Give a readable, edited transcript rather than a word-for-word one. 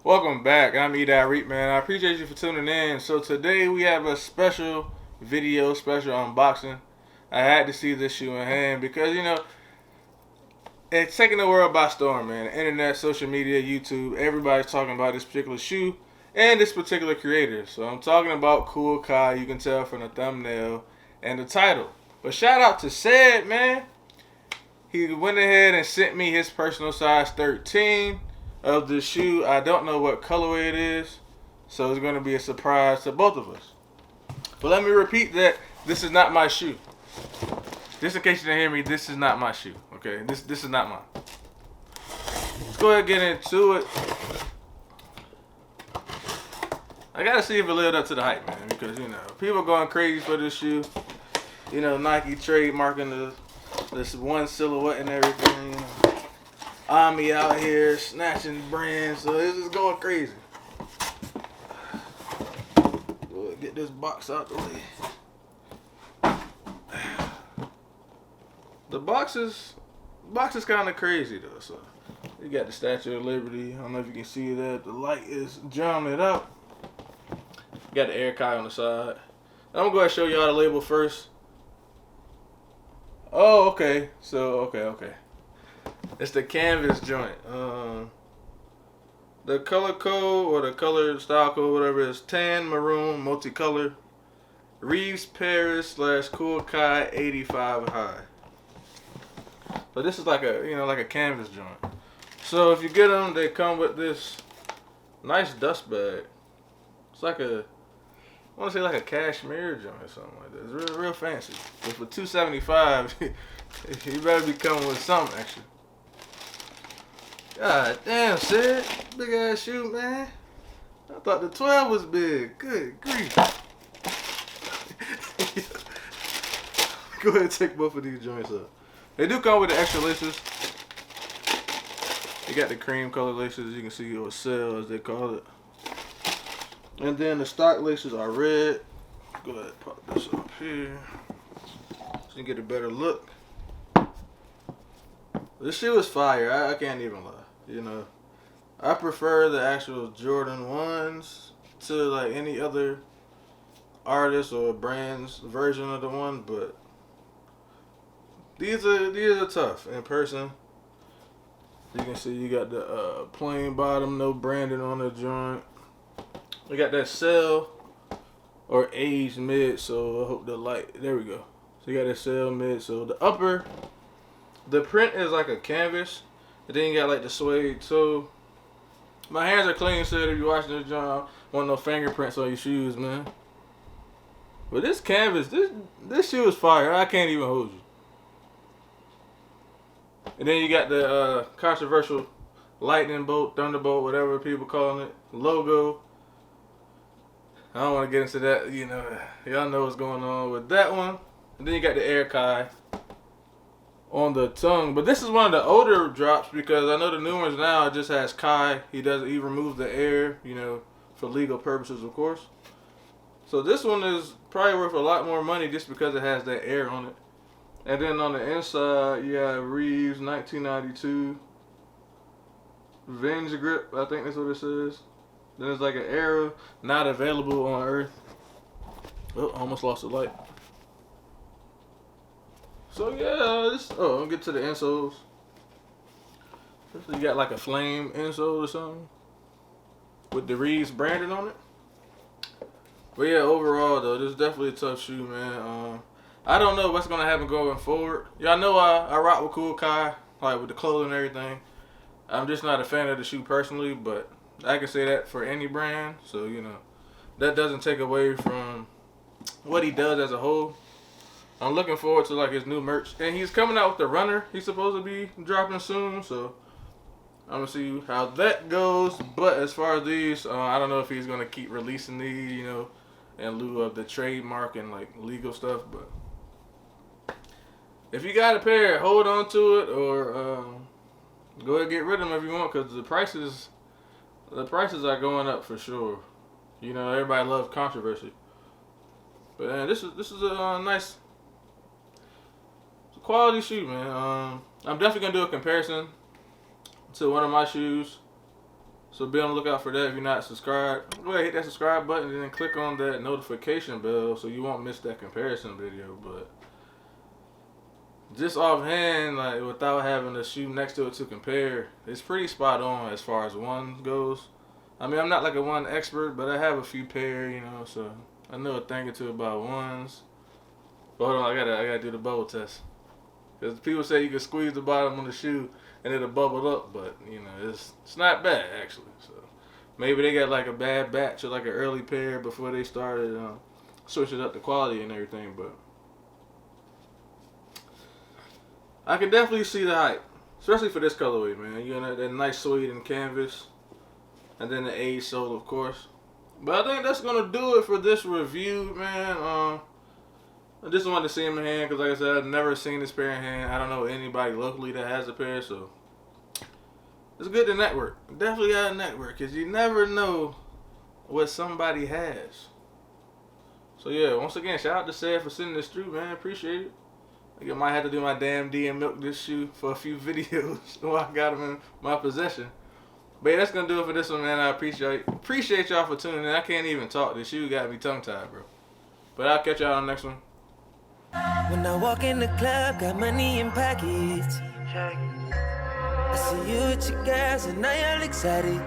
Welcome back. I'm Reep, man. I appreciate you for tuning in. So today we have a special video, special unboxing. I had to see this shoe in hand because it's taking the world by storm, man. The internet, social media, YouTube, everybody's talking about this particular shoe and this particular creator. So I'm talking about Kool. You can tell from the thumbnail and the title. But shout out to Said, man. He went ahead and sent me his personal size 13 of the shoe. I don't know what colorway it is, so it's going to be a surprise to both of us. But let me repeat that this is not my shoe. Just in case you didn't hear me, this is not my shoe. Okay, this is not mine. Let's go ahead and get into it. I gotta see if it lived up to the hype, man, because people going crazy for this shoe. Nike trademarking this one silhouette and everything. Ami out here snatching brands, so this is going crazy. We'll get this box out the way. The box is kind of crazy though. So you got the Statue of Liberty. I don't know if you can see that. The light is drowning it out. Got the air Kai on the side. I'm gonna go ahead and show y'all the label first. Oh, okay. So okay. It's the canvas joint. The color code or the color style code, whatever, is tan, maroon, multicolor. Reves Paris / Kool 85 high. So this is like a canvas joint. So if you get them, they come with this nice dust bag. It's like I want to say like a cashmere joint or something like that. It's real fancy. But for $275, you better be coming with something extra. God damn, Sid. Big ass shoe, man. I thought the 12 was big. Good grief. Go ahead and take both of these joints up. They do come with the extra laces. They got the cream color laces, you can see, or cell as they call it. And then the stock laces are red. Go ahead and pop this up here so you get a better look. This shoe is fire. I can't even lie. I prefer the actual Jordan 1s to like any other artist or brand's version of the one, but these are tough in person. You can see you got the plain bottom, no branding on the joint. We got that cell or aged mid, so I hope the light, there we go. So you got that cell mid, so the upper, the print is like a canvas, and then you got like the suede toe. My hands are clean, so if you're watching this joint, want no fingerprints on your shoes, man. But this canvas, this shoe is fire. I can't even hold you. And then you got the controversial lightning bolt, thunderbolt, whatever people calling it, logo. I don't want to get into that, y'all know what's going on with that one. And then you got the air Kai on the tongue. But this is one of the older drops because I know the new ones now, it just has Kai. He removes the air, for legal purposes, of course. So this one is probably worth a lot more money just because it has that air on it. And then on the inside, you have Reves 1992 Venge Grip, I think that's what it says. Then it's like an arrow, not available on Earth. Oh, almost lost the light. So yeah, I'll get to the insoles. You got like a flame insole or something with the Reves branded on it. But yeah, overall though, this is definitely a tough shoe, man. I don't know what's gonna happen going forward. Y'all know I rock with Kool, like with the clothing and everything. I'm just not a fan of the shoe personally, but I can say that for any brand. So that doesn't take away from what he does as a whole. I'm looking forward to like his new merch, and he's coming out with the runner. He's supposed to be dropping soon, so I'm gonna see how that goes. But as far as these, I don't know if he's gonna keep releasing these, in lieu of the trademark and like legal stuff. But if you got a pair, hold on to it, or go ahead and get rid of them if you want, because the prices are going up for sure. Everybody loves controversy. But this is a nice quality shoe, man. I'm definitely gonna do a comparison to one of my shoes So be on the lookout for that. If you're not subscribed, go ahead, hit that subscribe button and then click on that notification bell so you won't miss that comparison video. But just offhand, like without having a shoe next to it to compare, it's pretty spot on as far as one goes. I mean, I'm not like a one expert, but I have a few pair, you know, so I know a thing or two about ones. But hold on, I gotta do the bubble test. Because people say you can squeeze the bottom of the shoe and it'll bubble up, but you know, it's not bad actually. So maybe they got like a bad batch or like an early pair before they started switching up the quality and everything, but I can definitely see the hype, especially for this colorway, man. You know, that nice suede and canvas, and then the age sole, of course. But I think that's gonna do it for this review, man. I just wanted to see him in hand because, like I said, I've never seen this pair in hand. I don't know anybody locally that has a pair, so it's good to network. Definitely got to network because you never know what somebody has. So yeah, once again, shout out to Seth for sending this through, man. Appreciate it. I might have to do my damn D and milk this shoe for a few videos while I got them in my possession. But yeah, that's gonna do it for this one, man. I appreciate y'all for tuning in. I can't even talk. This shoe got me tongue tied, bro. But I'll catch y'all on the next one. When I walk in the club, got money in pockets. I see you with your girls and now you're excited.